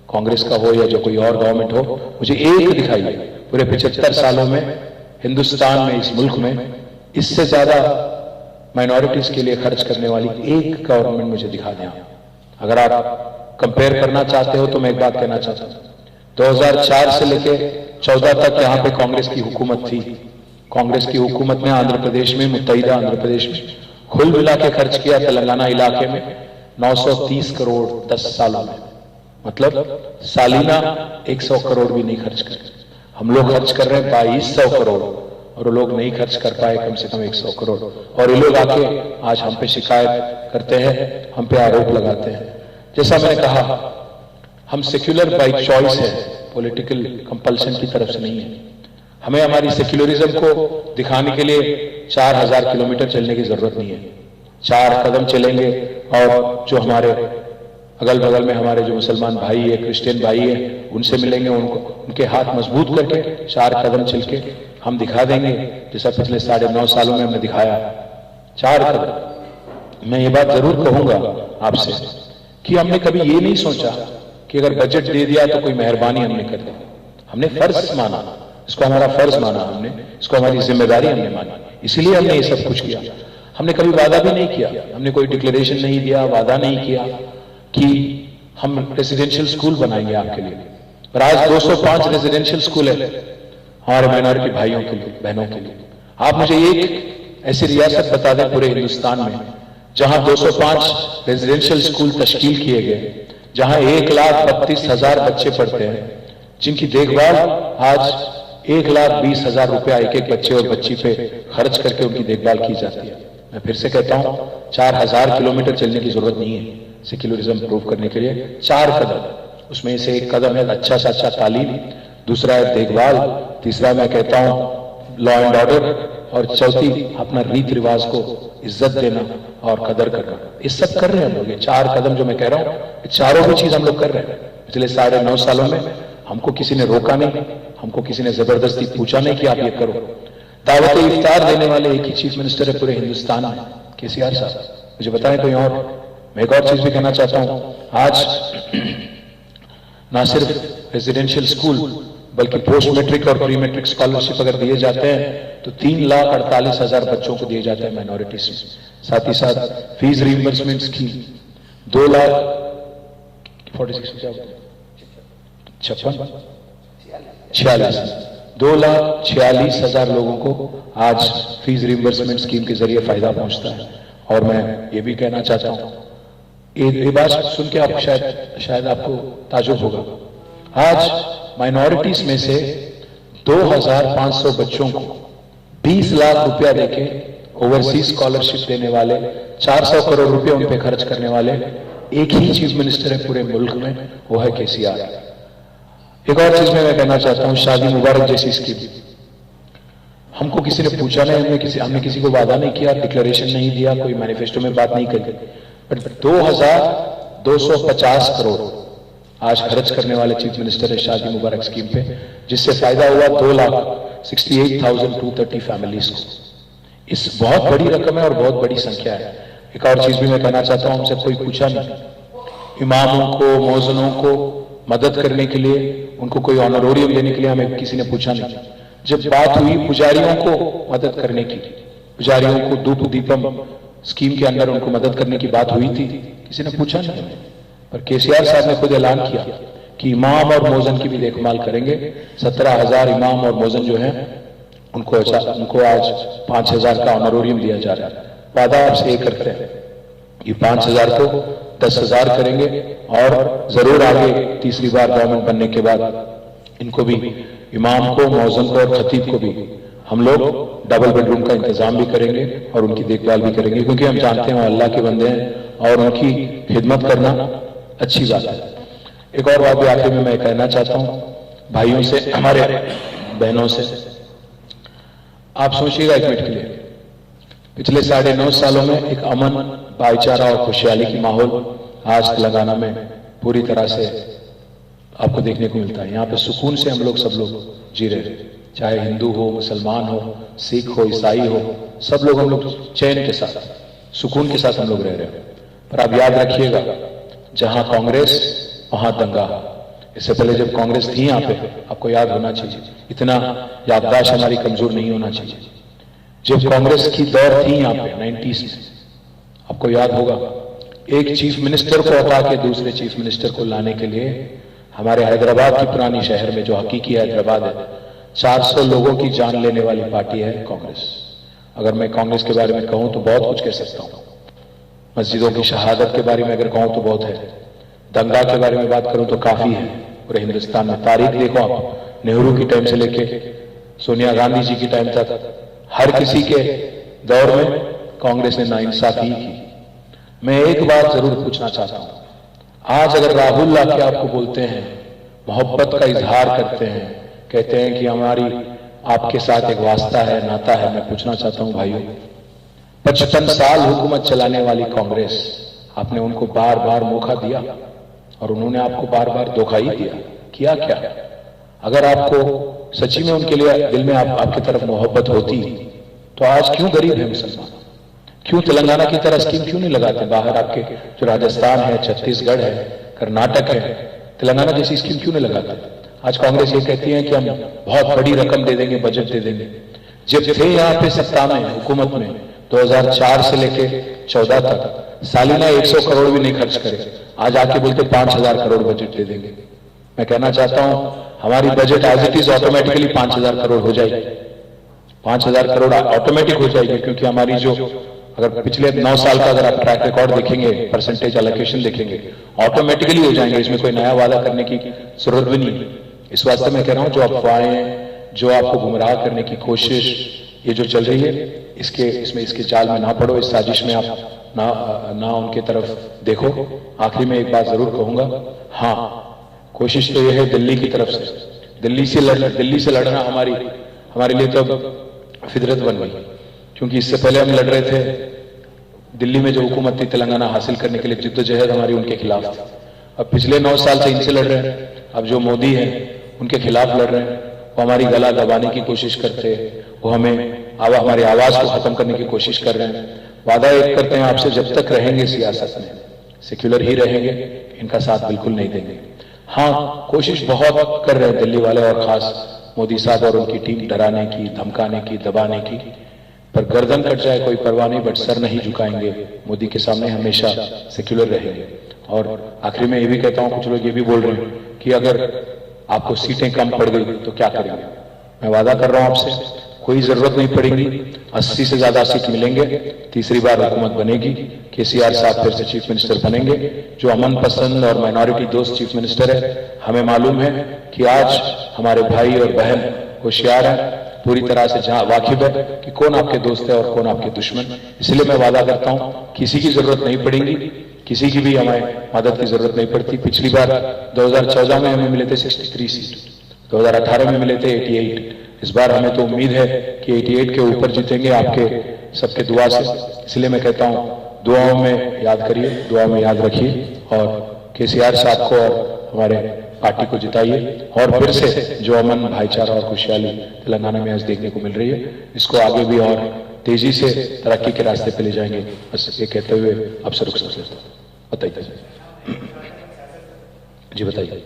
कांग्रेस का हो या जो कोई और गवर्नमेंट हो, मुझे एक दिखाइए पूरे 75 सालों में हिंदुस्तान में, इस मुल्क में इससे ज्यादा माइनॉरिटीज के लिए खर्च करने वाली एक गवर्नमेंट मुझे दिखा दें आप। अगर आप कंपेयर करना चाहते हो तो मैं एक बात कहना चाहता हूं, 2004 से लेके 14 तक यहां पे कांग्रेस की हुकूमत थी। कांग्रेस की हुकूमत में आंध्र प्रदेश में, मुत्तहिदा आंध्र प्रदेश में कुल मिला के खर्च किया तेलंगाना इलाके में 930 करोड़ 10 सालों में, मतलब सालीना 100 करोड़ भी नहीं खर्च कर। हम लोग खर्च कर रहे हैं 2200 करोड़ और वो लोग नहीं खर्च कर पाए कम से कम 100 करोड़। और ये लोग आके आज हम पे शिकायत करते हैं, हम पे आरोप लगाते हैं। जैसा मैंने कहा, हम सेक्युलर बाय चॉइस है, पॉलिटिकल कंपल्शन की तरफ से नहीं है। हमें हमारी सेक्युलरिज्म को दिखाने के लिए 4000 किलोमीटर चलने की जरूरत नहीं है। 4 कदम चलेंगे और जो हमारे अगल बगल में हमारे जो मुसलमान भाई है, क्रिश्चियन भाई है, उनसे मिलेंगे, उनके हाथ मजबूत करके 4 कदम चल के हम दिखा देंगे, जैसा पिछले 9.5 सालों में हमने दिखाया 4 कदम। मैं ये बात जरूर कहूंगा आपसे कि हमने कभी ये नहीं सोचा कि अगर बजट दे दिया तो कोई मेहरबानी हमने कर दी। हमने फर्ज माना, इसको हमारा फर्ज माना, हमने इसको हमारी जिम्मेदारी हमने मानी, इसीलिए हमने ये सब कुछ किया। हमने कभी वादा भी नहीं किया, हमने कोई डिक्लेरेशन नहीं दिया, वादा नहीं किया कि हम रेजिडेंशियल स्कूल बनाएंगे आपके लिए। पर आज 205 रेजिडेंशियल स्कूल है हमारे माइनॉरिटी भाइयों के लिए, बहनों के लिए। आप मुझे एक ऐसी रियासत बता दें पूरे हिंदुस्तान में जहां 205 रेजिडेंशियल स्कूल तश्कील किए गए, जहां 1,32,000 बच्चे पढ़ते हैं, जिनकी देखभाल आज 1,20,000 रुपया एक एक बच्चे और बच्ची पे खर्च करके उनकी देखभाल की जाती है। मैं फिर से कहता हूं, 4,000 किलोमीटर चलने की जरूरत नहीं है सेक्युलरिज्म प्रूव करने के लिए। 4 कदम, उसमें से एक कदम है अच्छा से अच्छा तालीम, दूसरा है देखभाल, तीसरा मैं कहता हूं लॉ एंड ऑर्डर, और चौथी अपना रीति रिवाज को इज्जत देना और कदर करना। ये सब कर रहे हैं हम लोग। ये 4 कदम जो मैं कह रहा हूं, ये चारों भी चीज हम लोग कर रहे हैं। पिछले 9.5 सालों में हमको किसी ने रोका नहीं, हमको किसी ने जबरदस्ती पूछा नहीं कि आप ये करो। दावत इफ्तार देने वाले एक ही चीफ मिनिस्टर है पूरे हिंदुस्तान में, केसीआर साहब। मुझे बताएं कोई और? मैं एक और चीज भी कहना चाहता हूं, आज ना सिर्फ रेजिडेंशियल स्कूल बल्कि पोस्ट मैट्रिक और प्री मैट्रिक स्कॉलरशिप अगर दिए जाते हैं तो 3,48,000 बच्चों को दिए जाते हैं माइनॉरिटीज में। साथ ही साथ फीस रीइंबर्समेंट स्कीम 2,46,000 लोगों को आज फीस रीइंबर्समेंट स्कीम के जरिए फायदा पहुंचता है। और मैं ये भी कहना चाहता हूं, ये बात सुन के आप शायद आपको ताजुब होगा, आज माइनॉरिटीज में से 2,500 बच्चों को 20 लाख रुपया देके ओवरसीज स्कॉलरशिप देने वाले, 400 करोड़ रुपए उन पे खर्च करने वाले एक ही चीफ मिनिस्टर है पूरे मुल्क में, वो है केसीआर। एक और चीज मैं कहना चाहता हूं, शादी मुबारक जैसी स्कीम हमको किसी ने पूछा नहीं, हमने किसी को वादा नहीं किया, डिक्लेरेशन नहीं दिया, कोई मैनिफेस्टो में बात नहीं करी, बट 2,250 करोड़ आज खर्च करने वाले चीफ मिनिस्टर है शादी मुबारक स्कीम पे, जिससे फायदा हुआ 2,68,230 फैमिलीज को। इस बहुत बड़ी रकम है और बहुत बड़ी संख्या है। एक और चीज भी मैं कहना चाहता हूं, हमसे कोई पूछा नहीं, इमामों को, मौजनों को मदद करने के लिए, उनको कोई ऑनरोरियम देने के लिए हमें किसी ने पूछा नहीं। जब बात हुई पुजारियों को मदद करने की, पुजारियों को धूप दीपम स्कीम के अंदर उनको मदद करने की बात हुई थी, किसी ने पूछा नहीं हमें। पर केसीआर साहब ने खुद ऐलान किया कि इमाम और मौजन की भी देखभाल करेंगे। 17,000 इमाम और मौजन जो हैं उनको आज 5,000 का ऑनरोरियम दिया जा रहा है। वादा आपसे ये करते हैं कि 5,000 को 10,000 करेंगे, और जरूर आगे तीसरी बार गवर्नमेंट बनने के बाद इनको भी, इमाम को, मौजन को और खतीब को भी हम लोग डबल बेडरूम का इंतजाम भी करेंगे और उनकी देखभाल भी करेंगे, क्योंकि हम जानते हैं अल्लाह के बंदे हैं और उनकी खिदमत करना अच्छी बात है। एक और बात भी आखिर में मैं कहना चाहता हूं भाइयों से, हमारे बहनों से, आप सोचिएगा एक मिनट के लिए, पिछले 9.5 सालों में एक अमन, भाईचारा और खुशहाली की माहौल आज तेलंगाना में पूरी तरह से आपको देखने को मिलता है। यहाँ पे सुकून से हम लोग सब लोग जी रहे हैं, चाहे हिंदू हो, मुसलमान हो, सिख हो, ईसाई हो, सब लोग हम लोग चैन के साथ, सुकून के साथ हम लोग रह रहे हैं। पर आप याद रखिएगा, जहां कांग्रेस वहां दंगा। इससे पहले जब कांग्रेस थी यहाँ पे, आपको याद होना चाहिए, इतना याददाश्त हमारी कमजोर नहीं होना चाहिए, जब कांग्रेस की दौर थी यहाँ पे 90s में, आपको याद होगा, एक चीफ मिनिस्टर को हटा के दूसरे चीफ मिनिस्टर को लाने के लिए हमारे हैदराबाद की पुरानी शहर में, जो हकीकी हैदराबाद है, 400 लोगों की जान लेने वाली पार्टी है कांग्रेस। अगर मैं कांग्रेस के बारे में कहूं तो बहुत कुछ कह सकता हूं, मस्जिदों की शहादत के बारे में अगर कहूं तो बहुत है, दंगा के बारे में बात करूं तो काफी है पूरे हिंदुस्तान में। तारीख देखो आप, नेहरू की टाइम से लेके सोनिया गांधी जी की टाइम तक, हर किसी के दौर में कांग्रेस ने नाइंसाफी की। मैं एक बात जरूर पूछना चाहता हूं, आज अगर राहुल लाके आपको बोलते हैं, मोहब्बत का इजहार करते हैं, कहते हैं कि हमारी आपके साथ एक वास्ता है, नाता है, मैं पूछना चाहता हूं भाइयों, 55 साल हुकूमत चलाने वाली कांग्रेस, आपने उनको बार बार मौका दिया और उन्होंने आपको बार बार धोखा ही दिया। किया क्या? अगर आपको सच्ची में उनके लिए दिल में आपकी तरफ मोहब्बत होती तो आज क्यों गरीब है मुसलमान? क्यों तेलंगाना की तरह स्कीम क्यों नहीं लगाते? बाहर आपके जो राजस्थान है, छत्तीसगढ़ है, कर्नाटक है, तेलंगाना जैसी स्कीम क्यों नहीं लगाते? आज कांग्रेस ये कहती है कि हम बहुत बड़ी रकम दे देंगे, बजट दे देंगे। जब थे यहाँ पे सत्ता में, हुकूमत में, 2004 से लेके 14 तक सालिना 100 करोड़ भी नहीं खर्च करे, आज आके बोलते 5,000 करोड़ बजट दे देंगे। मैं कहना चाहता हूं हमारी budget as it is automatically 5,000 crore हो जाएगी, 5,000 करोड़ ऑटोमेटिक हो जाएगी, क्योंकि हमारी जो, अगर पिछले 9 साल का अगर आप ट्रैक रिकॉर्ड देखेंगे, परसेंटेज एलोकेशन देखेंगे, ऑटोमेटिकली हो जाएंगे। इसमें कोई नया वादा करने की जरूरत भी नहीं। इस वास्ते मैं कह रहा हूं जो अफवाहें, जो आपको गुमराह करने की कोशिश ये जो चल रही है, इसके जाल में ना पड़ो, इस साजिश में आप ना उनके तरफ देखो। आखिरी में एक बात जरूर कहूंगा, हाँ कोशिश तो यह है दिल्ली की तरफ से, दिल्ली से लड़ना हमारे लिए तो फितरत बन गई, क्योंकि इससे पहले हम लड़ रहे थे दिल्ली में जो हुकूमत थी तेलंगाना हासिल करने के लिए, जिद्दोजहद हमारी उनके खिलाफ थी। अब पिछले 9 साल से इनसे लड़ रहे हैं, अब जो मोदी है उनके खिलाफ लड़ रहे हैं, वो हमारी गला दबाने की कोशिश करते हैं, वो हमारी आवाज को खत्म करने की कोशिश कर रहे हैं। वादा एक करते हैं आपसे, जब तक रहेंगे सियासत में सेक्युलर ही रहेंगे, इनका साथ बिल्कुल नहीं देंगे। हाँ कोशिश बहुत कर रहे हैं दिल्ली वाले और खास मोदी साहब और उनकी टीम, डराने की, धमकाने की, दबाने की, पर गर्दन कट जाए कोई परवाह नहीं, बट सर नहीं झुकाएंगे मोदी के सामने, हमेशा सेक्युलर रहेंगे। और आखिरी में ये भी कहता हूं, कुछ लोग ये भी बोल रहे हैं कि अगर आपको सीटें कम पड़ गई तो क्या करेंगे। मैं वादा कर रहा हूं आपसे, कोई जरूरत नहीं पड़ेगी, 80 से ज्यादा सीट मिलेंगे, तीसरी बार हुकूमत बनेगी, केसीआर साहब फिर से चीफ मिनिस्टर बनेंगे, जो अमन पसंद और माइनॉरिटी दोस्त चीफ मिनिस्टर है। हमें मालूम है कि आज हमारे भाई और बहन होशियार है, पूरी तरह से जहां वाकिफ है कि कौन आपके दोस्त है और कौन आपके दुश्मन। इसलिए मैं वादा करता हूं किसी की जरूरत नहीं पड़ेगी, किसी की भी हमें मदद की जरूरत नहीं पड़ती। पिछली बार 2014 में हमें मिले थे 63 सीट, 2018 में मिले थे 88, इस बार हमें तो उम्मीद है कि 88 के ऊपर जीतेंगे आपके सबके दुआ से। इसलिए मैं कहता हूं दुआओं में याद करिए, दुआओं में याद रखिए और केसीआर साहब को और हमारे पार्टी को जिताइए, और फिर से जो अमन, भाईचारा और खुशहाली तेलंगाना में आज देखने को मिल रही है, इसको आगे भी और तेजी से तरक्की के रास्ते पे ले जाएंगे। बस ये कहते हुए आपसे रुक सकते हैं। बताइए जी, बताइए।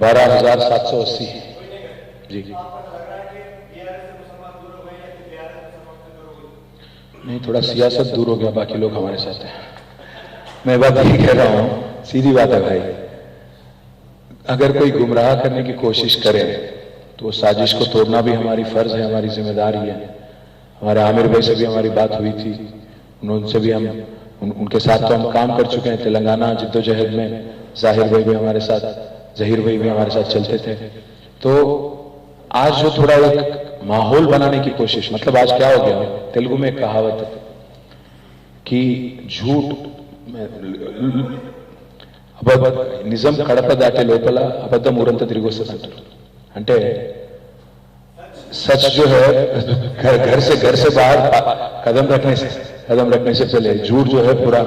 12,780 जी। नहीं, थोड़ा सियासत दूर हो गया, बाकी लोग हमारे साथ हैं। मैं बात यही कह रहा हूं, सीधी बात है भाई, अगर कोई गुमराह करने की कोशिश करे तो साजिश को तोड़ना भी हमारी फर्ज है, हमारी जिम्मेदारी है। हमारे आमिर भाई से भी हमारी बात हुई थी, उनसे भी उनके साथ तो हम काम कर चुके हैं तेलंगाना जिद्दोजहद में। जाहिर भाई भी हमारे साथ, जहीर भाई भी हमारे साथ चलते थे। तो आज जो थोड़ा एक माहौल बनाने की कोशिश, मतलब आज क्या हो गया, तेलुगु में एक कहावत है कि झूठ నిజం కడప దాటే లోపల అబద్ధం ఊరంతా తిరిగి వస్తుంది అంటారు. అంటే सच जो है घर से बाहर कदम रखने से पहले झूठ जो है पूरा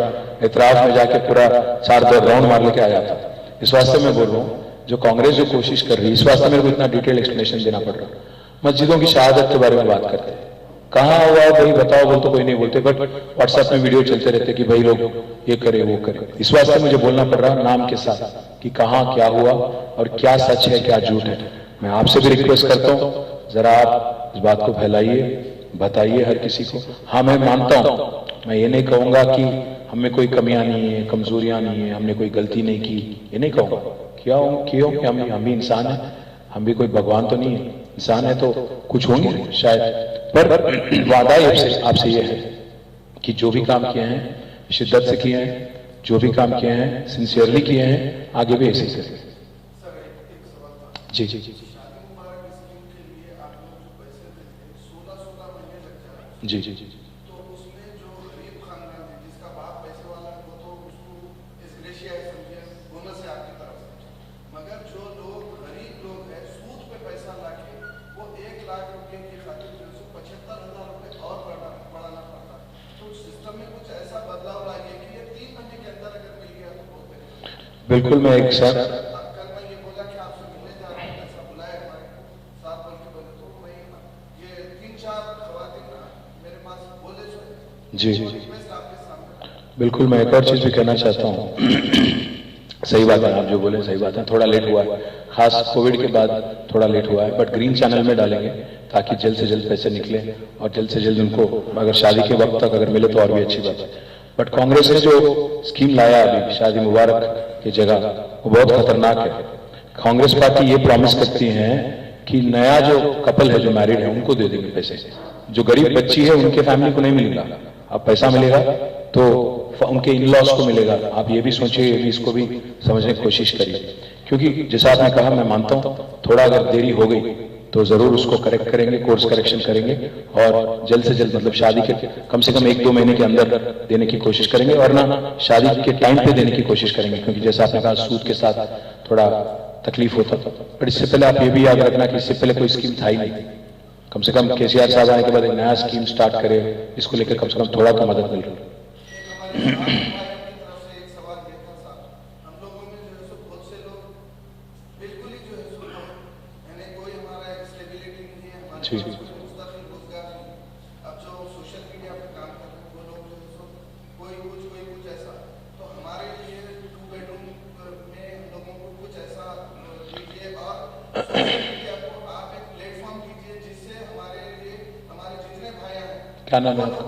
इतराफ में जाके पूरा 4 राउंड मार लेके आ जाता। इस वास्ते मैं बोल रहा हूँ, जो कांग्रेस जो कोशिश कर रही है, इस वास्ते मेरे को इतना डिटेल एक्सप्लेनेशन देना पड़ रहा है। मस्जिदों की शहादत के बारे में बात करते हैं, कहाँ हुआ भाई बताओ, बोल तो कोई नहीं बोलते, बट व्हाट्सएप में वीडियो चलते रहते कि भाई लोग ये करे वो करे। इस वास्ते मुझे बोलना पड़ रहा नाम के साथ कि कहाँ क्या हुआ और क्या सच है क्या झूठ है। मैं आपसे भी रिक्वेस्ट करता हूँ, जरा आप इस बात को फैलाइए, बताइए हर किसी को। हाँ मैं मानता हूँ, मैं ये नहीं कहूंगा कि हमें कोई कमियां नहीं है, कमजोरियां नहीं है, हमने कोई गलती नहीं की, ये नहीं कहूंगा। क्यों कि हम भी इंसान है, हम भी कोई भगवान तो नहीं है, इंसान है तो कुछ होंगे शायद। पर वादा आपसे ये है कि जो भी काम किए हैं शिद्दत से किए हैं, जो भी काम किए हैं सिंसियरली किए हैं, आगे भी ऐसे ही करें। जी जी जी जी जी जी। तो उसमें जो गरीब खानदान है जिसका बाप पैसे वाला है वो तो उसको एसग्रेशिया समझिए बोनस है आपकी तरफ से, मगर जो लोग गरीब लोग हैं सूद पे पैसा लाके वो 1 लाख रुपए की खातिर 75,000 रुपए और बढ़ाना पड़ता। तो सिस्टम में कुछ ऐसा बदलाव लाइए कि ये 3 महीने के अंदर अगर मिल गया तो बहुत बेहतर। बिल्कुल, मैं एक सर कल मैं ये बोला कि आपसे मिलने जा रहा हूँ, ऐसा बुलाया हमारे को साथ बोल के बोले, तो मैं ये 3-4 खवातीन जी बिल्कुल। मैं एक और चीज भी कहना चाहता हूँ, सही बात है आप जो बोले, सही बात है, थोड़ा लेट हुआ है, खास कोविड के बाद थोड़ा लेट हुआ है, बट ग्रीन चैनल में डालेंगे ताकि जल्द से जल्द पैसे निकले और जल्द से जल्द उनको अगर शादी के वक्त तक अगर मिले तो और भी अच्छी बात है। बट कांग्रेस ने जो स्कीम लाया अभी शादी मुबारक की जगह, वो बहुत खतरनाक है। कांग्रेस पार्टी ये प्रॉमिस करती है कि नया जो कपल है जो मैरिड है उनको दे देंगे पैसे, जो गरीब बच्ची है उनके फैमिली को नहीं मिलेगा। अब पैसा मिलेगा तो उनके इन लॉस को मिलेगा। आप ये भी सोचिए, ये भी इसको भी समझने की कोशिश करिए, क्योंकि जैसा आपने कहा, मैं मानता हूं थोड़ा अगर देरी हो गई तो जरूर उसको करेक्ट करेंगे, कोर्स करेक्शन करेंगे और जल्द से जल्द मतलब शादी के कम से कम 1-2 महीने के अंदर देने की कोशिश करेंगे, और ना शादी के टाइम पे देने की कोशिश करेंगे, क्योंकि जैसा आपने कहा सूद के साथ थोड़ा तकलीफ होता था। पर इससे पहले आप ये भी याद रखना कि इससे पहले कोई स्कीम था ही नहीं। कम से कम केसीआर साहब आने के बाद एक नया स्कीम स्टार्ट करे, इसको लेकर कम से कम थोड़ा तो मदद मिल रही। जी अब जो सोशल मीडिया पे काम कर रहे हैं वो लोग जो है सो कोई कुछ ऐसा, तो हमारे लिए 2 बेडरूम में हम लोगों को कुछ ऐसा दीजिए और सोशल मीडिया को आप एक प्लेटफॉर्म कीजिए जिससे हमारे लिए हमारे जितने भाई हैं। क्या नाम है आपका?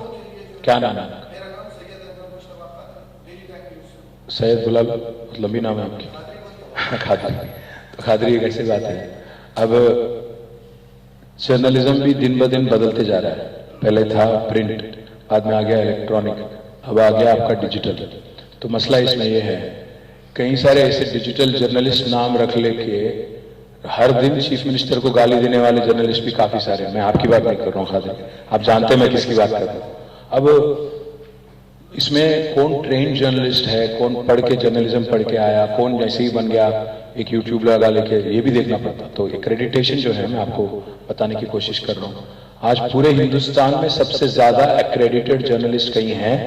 क्या नाम है? मेरा नाम Syed Ahmed Mustafa Qadri, daily time news. Syed Gulab, लंबी नाम है आपकी? खादरी। तो खादरी एक ऐसी बात है, अब जर्नलिज्म भी दिन ब दिन बदलते जा रहा है। पहले था प्रिंट, बाद में आ गया इलेक्ट्रॉनिक, अब आ गया आपका डिजिटल। तो मसला इसमें यह है, कई सारे ऐसे डिजिटल जर्नलिस्ट नाम रख लेके हर दिन चीफ मिनिस्टर को गाली देने वाले जर्नलिस्ट भी काफी सारे हैं। मैं आपकी बात नहीं कर रहा हूँ खादर, आप जानते हैं मैं किसकी बात कर रहा हूँ। अब इसमें कौन ट्रेन जर्नलिस्ट है, कौन पढ़ के जर्नलिज्म पढ़ के आया, कौन जैसे ही बन गया एक यूट्यूब लगा लेके, ये भी देखना पड़ता। तो एक्रेडिटेशन जो है मैं आपको बताने की कोशिश कर रहा हूँ। आज पूरे हिंदुस्तान में सबसे ज्यादा एक्रेडिटेड जर्नलिस्ट कहीं हैं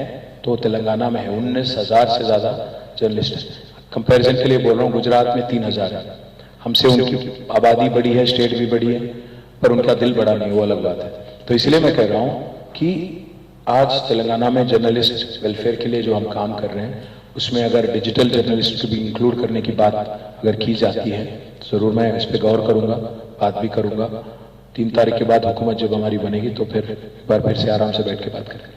तो तेलंगाना में है, 19,000 से ज्यादा जर्नलिस्ट है। कंपैरिजन के लिए बोल रहा हूँ, गुजरात में 3,000 है। हमसे उनकी आबादी बड़ी है, स्टेट भी बड़ी है, पर उनका दिल बड़ा नहीं, वो अलग बात है। तो इसलिए मैं कह रहा हूँ कि आज तेलंगाना में जर्नलिस्ट वेलफेयर के लिए जो हम काम कर रहे हैं, उसमें अगर डिजिटल जर्नलिस्ट को भी इंक्लूड करने की बात अगर की जाती है तो जरूर मैं इस पर गौर करूंगा, बात भी करूंगा। 3 तारीख के बाद हुकूमत जब हमारी बनेगी तो फिर एक बार फिर से आराम से बैठ के बात करेंगे।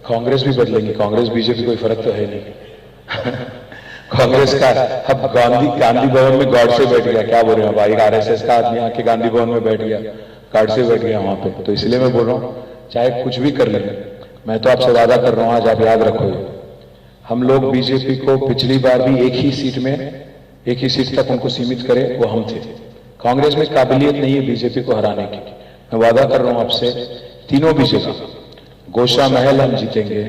कांग्रेस भी बदलेंगी, कांग्रेस बीजेपी कोई फर्क तो है नहीं। कांग्रेस का अब गांधी भवन में गॉड से बैठ गया, क्या बोल रहे हैं भाई, आरएसएस का आदमी आके गांधी भवन में बैठ गया, गार्ड से बैठ गया वहां पे। तो इसलिए मैं बोल रहा हूँ चाहे कुछ भी कर लेंगे, मैं तो आपसे वादा कर रहा हूं, आज आप याद रखो, हम लोग बीजेपी को पिछली बार भी एक ही सीट तक उनको सीमित करें, वो हम थे। कांग्रेस में काबिलियत नहीं है बीजेपी को हराने की। मैं वादा कर रहा हूं आपसे, तीनों भी जगह, गोशा महल हम जीतेंगे,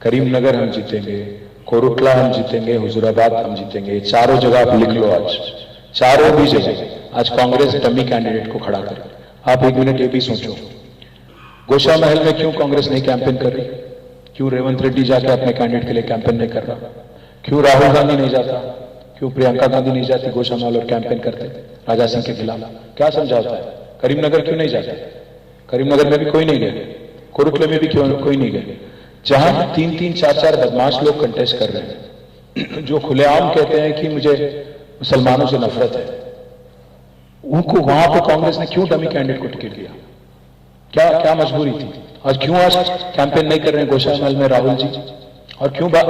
करीमनगर हम जीतेंगे, कोरुटला हम जीतेंगे, हुजूराबाद हम जीतेंगे। ये चारों जगह आप लिख लो, आज चारों भी जगह आज कांग्रेस डमी कैंडिडेट को खड़ा करे। आप 1 मिनट ये भी सोचो, गोशा महल में क्यों कांग्रेस नहीं कैंपेन कर रही? क्यों रेवंत रेड्डी जाके अपने कैंडिडेट के लिए कैंपेन नहीं कर रहा? क्यों राहुल गांधी नहीं जाता? क्यों प्रियंका गांधी नहीं जाती गोशा महल और कैंपेन करते राजा सिंह के खिलाफ? क्या समझाता है? करीमनगर क्यों नहीं जाते? करीमनगर में भी कोई नहीं गए, कोरुटले में भी क्यों कोई नहीं गए? जहां 3-3, 4-4 बदमाश लोग कंटेस्ट कर रहे हैं, जो खुलेआम कहते हैं कि मुझे मुसलमानों से नफरत है, उनको वहां पर कांग्रेस ने क्यों डमी कैंडिडेट को टिकट दिया? क्या मजबूरी थी? आज क्यों आज कैंपेन नहीं कर रहे हैं गोशा महल में राहुल जी? और क्यों मैं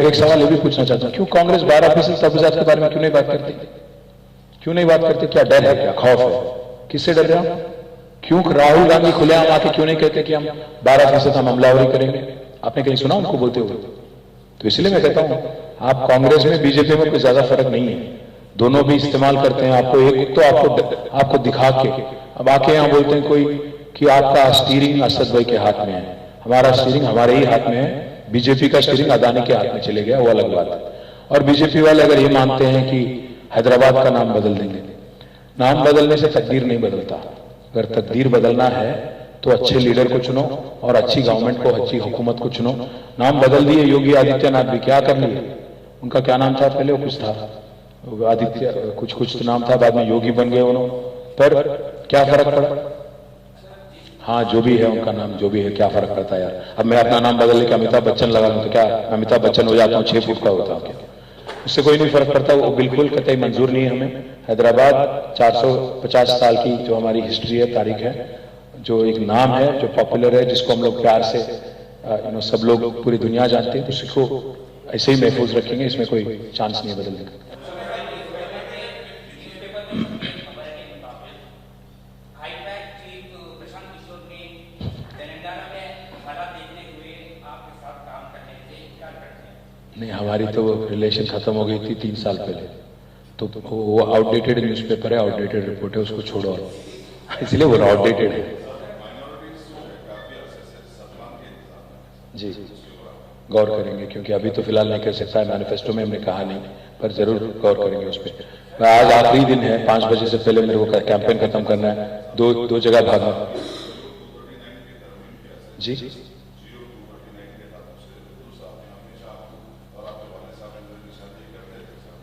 एक सवाल ये भी पूछना चाहता हूं, क्यों कांग्रेस 12% तहफात के बारे में क्यों नहीं बात करती? क्यों नहीं बात करते? क्या डर है, क्या खौफ है? किससे डर रहे हो? क्यों राहुल गांधी खुलेआम आके क्यों नहीं कहते कि हम 12% हम हमलावरी करेंगे? आपने कहीं सुना उनको बोलते हुए? तो इसलिए मैं कहता हूं, आप कांग्रेस में बीजेपी में कोई ज्यादा फर्क नहीं है, दोनों भी इस्तेमाल करते हैं आपको। एक तो आपको दिखा के अब आके यहां बोलते हैं कोई कि आपका स्टीयरिंग असद भाई के हाथ में है, हमारा स्टीयरिंग हमारे ही हाथ में है, बीजेपी का स्टीयरिंग अदानी के हाथ में चले गया, वो अलग बात है। और बीजेपी वाले अगर ये मानते हैं कि हैदराबाद का नाम बदल देंगे, नाम बदलने से तकदीर नहीं बदलता। अगर तकदीर बदलना है तो अच्छे लीडर को चुनो और अच्छी गवर्नमेंट को, अच्छी हुकूमत को चुनो। नाम बदल दिए योगी आदित्यनाथ भी, क्या कर लिए? उनका क्या नाम था पहले? वो कुछ था आदित्य, कुछ तो नाम था, बाद में योगी बन गए उन्होंने, पर क्या फर्क पड़ा? हाँ, जो भी है उनका नाम, जो भी है, क्या फर्क पड़ता है यार? अब मैं अपना नाम बदल के अमिताभ बच्चन लगा लूं तो क्या अमिताभ बच्चन हो जाता हूँ? 6 फुट का होता हूँ क्या? उससे कोई नहीं फर्क पड़ता। वो बिल्कुल कतई मंजूर नहीं है हमें। हैदराबाद 450 साल की जो हमारी हिस्ट्री है, तारीख है, जो एक नाम है, जो पॉपुलर है, जिसको हम लोग प्यार से सब लोग पूरी दुनिया जानते हैं, तो उसको ऐसे ही महफूज रखेंगे, इसमें कोई चांस नहीं है बदलने का। हाईपैक चीफ प्रशांत किशोर ने तेलंगाना हमारी तो रिलेशन खत्म हो गई थी 3 साल पहले, तो वो आउटडेटेड न्यूज़पेपर है, आउटडेटेड रिपोर्ट है, उसको छोड़ो, इसलिए वो आउटडेटेड है। जी, गौर करेंगे, क्योंकि अभी तो फिलहाल नहीं कर सकता है, मैनिफेस्टो में हमने कहा नहीं, पर जरूर गौर करेंगे उस पर। आज आखिरी दिन है, 5 बजे से पहले मेरे को कैंपेन खत्म करना है, दो जगह भागना। जी जी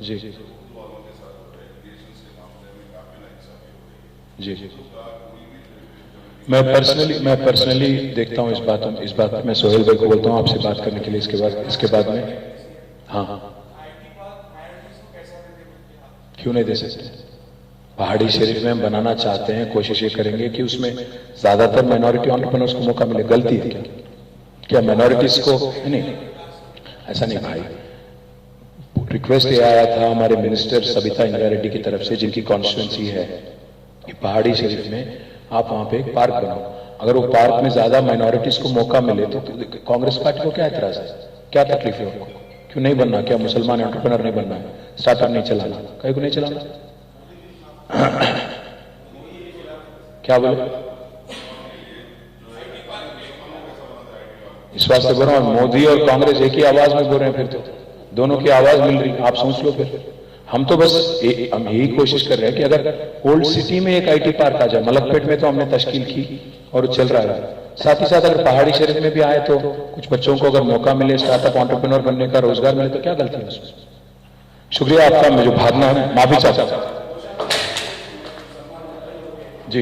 जी जी मैं पर्सनली देखता हूँ इस बात में मैं सोहेल भाई को बोलता हूँ आपसे बात करने के लिए इसके बाद में। हाँ हाँ, क्यों नहीं दे सकते? पहाड़ी शरीफ में हम बनाना चाहते हैं, कोशिश ये करेंगे कि उसमें ज्यादातर माइनॉरिटी एंटरप्रेन्योर्स को मौका मिले। गलती है क्या माइनॉरिटीज को? नहीं, ऐसा नहीं भाई। रिक्वेस्ट ये आया था हमारे मिनिस्टर सबिता इंदिरा रेड्डी की तरफ से, जिनकी कॉन्स्टिट्यूंसी है कि पहाड़ी शरीफ में आप वहां पे एक पार्क बनाओ। अगर वो पार्क में ज्यादा माइनॉरिटीज को मौका मिले तो कांग्रेस पार्टी को क्या एतराज है, क्या तकलीफ है उनको? क्यों नहीं बनना? क्या मुसलमान एंटरप्रेन्योर नहीं बनना है, स्टार्टअप नहीं चलाना? कहीं को नहीं चलाना? क्या बोले? इस वास्ते बोल रहा हूं, मोदी और कांग्रेस एक ही आवाज में बोल रहे हैं, फिर तो दोनों की आवाज मिल रही, आप सोच लो। फिर हम तो बस हम यही कोशिश कर रहे हैं कि अगर ओल्ड सिटी में एक आईटी पार्क आ जाए, मलकपेट में तो हमने तश्कील की और चल रहा है, साथ ही साथ अगर पहाड़ी शरीफ में भी आए तो कुछ बच्चों को अगर मौका मिले स्टार्टअप एंटरप्रेन्योर बनने का, रोजगार मिले, तो क्या गलती है उसमें? शुक्रिया आपका, मैं जो भागना है माफी चाहता हूं। जी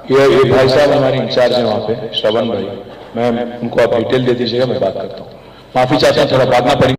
ये भाई साहब हमारे इंचार्ज हैं वहां पे, श्रवण भाई, मैं उनको आप डिटेल दे दीजिएगा, मैं बात करता हूँ। माफी चाहता हूँ, थोड़ा भागना पड़ेगा।